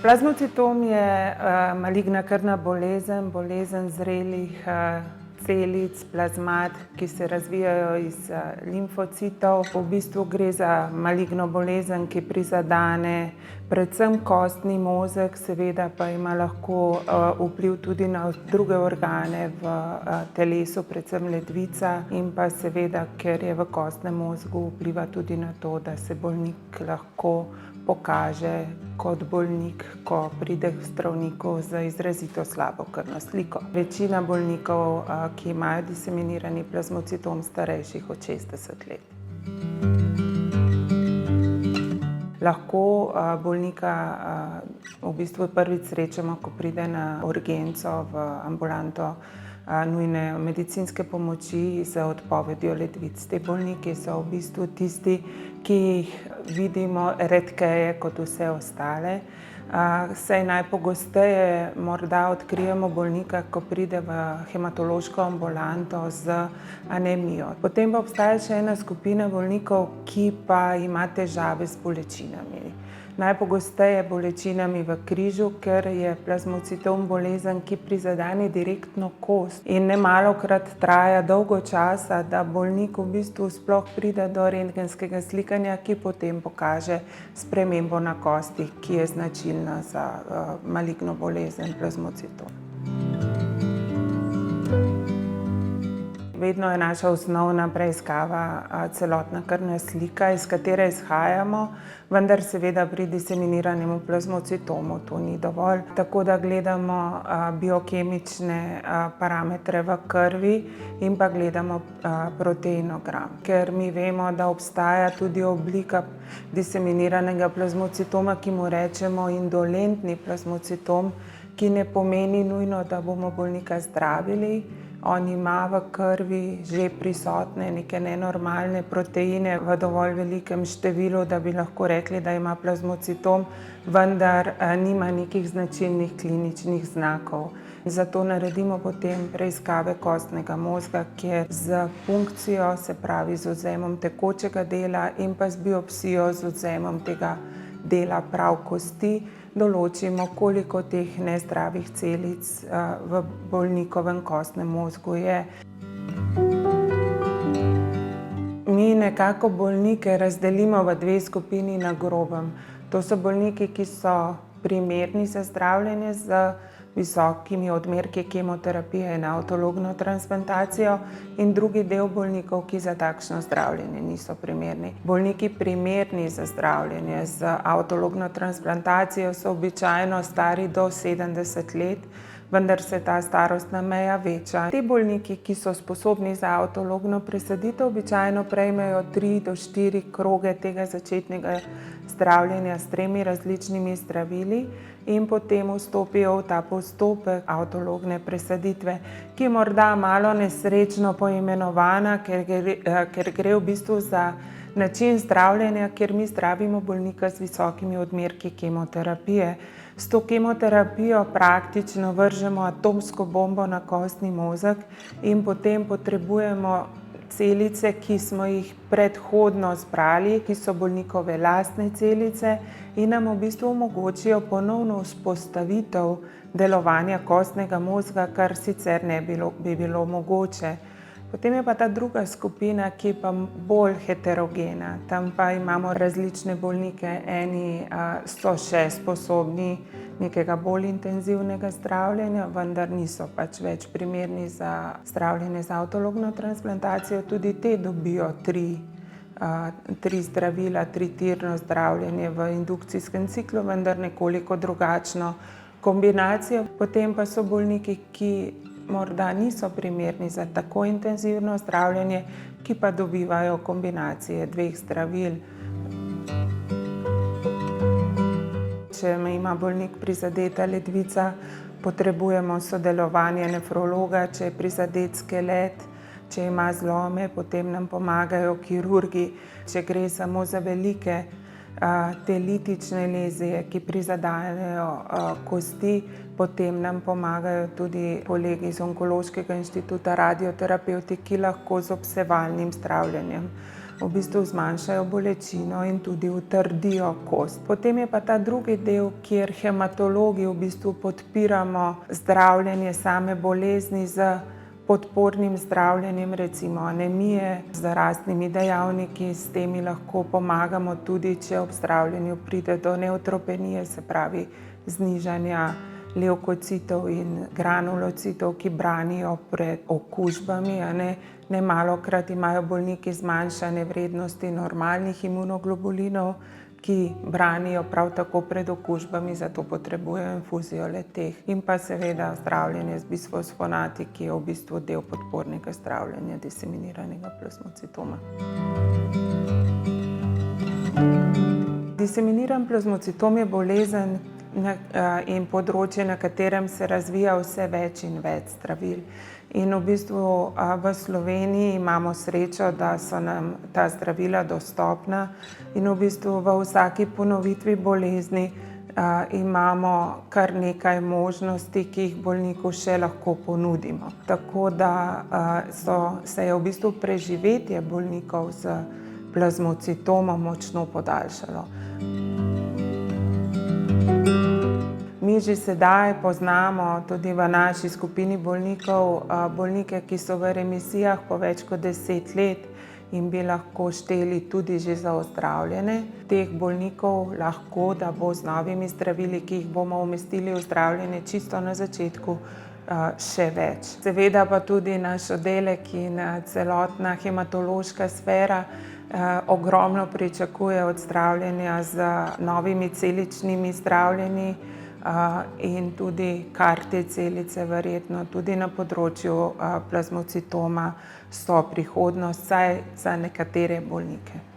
Plazmocitom je maligna krvna bolezen, bolezen zrelih celic, plazmat, ki se razvijajo iz limfocitov. V bistvu gre za maligno bolezen, ki prizadene predvsem kostni mozeg, seveda pa ima lahko vpliv tudi na druge organe v telesu, predvsem ledvica, in pa seveda, ker je v kostnem mozgu, vpliva tudi na to, da se bolnik lahko pokaže kot bolnik, ko pride k zdravniku z izrazito slabo krvno sliko. Večina bolnikov, ki imajo diseminirani plazmocitom, starejših od 60 let. Lahko bolnika v bistvu prvič srečamo, ko pride na urgenco v ambulanto nujne medicinske pomoči z odpovedjo ledvic. Ti bolniki so v bistvu tisti, ki jih vidimo redkeje kot vse ostale. Saj najpogosteje morda odkrijemo bolnika, ko pride v hematološko ambulanto z anemijo. Potem pa obstaja še ena skupina bolnikov, ki pa ima težave z bolečinami. Najpogosteje bolečinami v križu, ker je plazmocitom bolezen, ki prizadene direktno kost. In nemalokrat traja dolgo časa, da bolnik v bistvu sploh pride do rentgenskega slikanja, ki potem pokaže spremembo na kosti, ki je značilna za maligno bolezen plazmocitom. Vedno je naša osnovna preiskava celotna krvna slika, iz katere izhajamo, vendar seveda pri diseminiranem plazmocitomu to ni dovolj. Tako da gledamo biokemične parametre v krvi in pa gledamo proteinogram. Ker mi vemo, da obstaja tudi oblika diseminiranega plazmocitoma, ki mu rečemo indolentni plazmocitom, ki ne pomeni nujno, da bomo bolnika zdravili. On ima v krvi že prisotne neke nenormalne proteine v dovolj velikem številu, da bi lahko rekli, da ima plazmocitom, vendar nima nekih značilnih kliničnih znakov. Zato naredimo potem preiskave kostnega mozga, kjer z punkcijo, se pravi z odvzemom tekočega dela in pa z biopsijo z odvzemom tega dela prav kosti, določimo, koliko teh nezdravih celic v bolnikovem kostnem mozgu je. Mi nekako bolnike razdelimo v dve skupini na grobem. To so bolniki, ki so primerni za zdravljenje z visokimi odmerki kemoterapije in avtologno transplantacijo, in drugi del bolnikov, ki za takšno zdravljenje niso primerni. Bolniki primerni za zdravljenje z avtologno transplantacijo so običajno stari do 70 let, vendar se ta starostna meja veča. Ti bolniki, ki so sposobni za avtologno presaditev, običajno prejmejo 3 do 4 kroge tega začetnega zdravljenja s 3 različnimi zdravili in potem vstopijo v ta postopek avtologne presaditve, ki je morda malo nesrečno poimenovana, ker gre v bistvu za način zdravljenja, kjer mi zdravimo bolnika z visokimi odmerki kemoterapije. S to kemoterapijo praktično vržemo atomsko bombo na kostni mozeg in potem potrebujemo celice, ki smo jih predhodno zbrali, ki so bolnikove lastne celice in nam v bistvu omogočijo ponovno vzpostavitev delovanja kostnega mozga, kar sicer ne bi bilo mogoče. Potem je pa ta druga skupina, ki je pa bolj heterogena. Tam pa imamo različne bolnike. Eni so še sposobni nekega bolj intenzivnega zdravljenja, vendar niso pač več primerni za zdravljenje z avtologno transplantacijo. Tudi te dobijo 3 zdravila, 3-tirno zdravljenje v indukcijskem ciklu, vendar nekoliko drugačno kombinacijo. Potem pa so bolniki, ki morda niso primerni za tako intenzivno zdravljenje, ki pa dobivajo kombinacije 2 zdravil. Če ima bolnik prizadeta ledvica, potrebujemo sodelovanje nefrologa, če je prizadet skelet, če ima zlome, potem nam pomagajo kirurgi. Če gre samo za velike te litične lezije, ki prizadenejo kosti, potem nam pomagajo tudi kolegi iz Onkološkega inštituta, radioterapevti, ki lahko z obsevalnim zdravljenjem v bistvu zmanjšajo bolečino in tudi utrdijo kost. Potem je pa ta drugi del, kjer hematologi v bistvu podpiramo zdravljenje same bolezni z podpornim zdravljenjem, recimo anemije, z raznimi dejavniki. S temi lahko pomagamo tudi, če ob zdravljenju pride do nevtropenije, se pravi znižanja levkocitov in granulocitov, ki branijo pred okužbami. Nemalokrat imajo bolniki zmanjšane vrednosti normalnih imunoglobulinov, ki branijo prav tako pred okužbami, zato potrebujejo infuzijo le-teh. In pa seveda zdravljenje z bisfosfonati, ki je v bistvu del podpornega zdravljenja diseminiranega plazmocitoma. Diseminiran plazmocitom je bolezen in področje, na katerem se razvija vse več in več zdravil. In v bistvu v Sloveniji imamo srečo, da so nam ta zdravila dostopna in v bistvu v vsaki ponovitvi bolezni imamo kar nekaj možnosti, ki jih bolniku še lahko ponudimo. Tako da se je v bistvu preživetje bolnikov s plazmocitomom močno podaljšalo. Mi že sedaj poznamo tudi v naši skupini bolnikov bolnike, ki so v remisijah po več kot 10 let in bi lahko šteli tudi že za ozdravljene. Teh bolnikov lahko, da bo z novimi zdravili, ki jih bomo umestili v zdravljenje čisto na začetku, še več. Seveda pa tudi naš oddelek in celotna hematološka sfera ogromno pričakuje od zdravljenja z novimi celičnimi zdravljenji in tudi CAR-T celice verjetno tudi na področju plazmocitoma so prihodnost, vsaj za nekatere bolnike.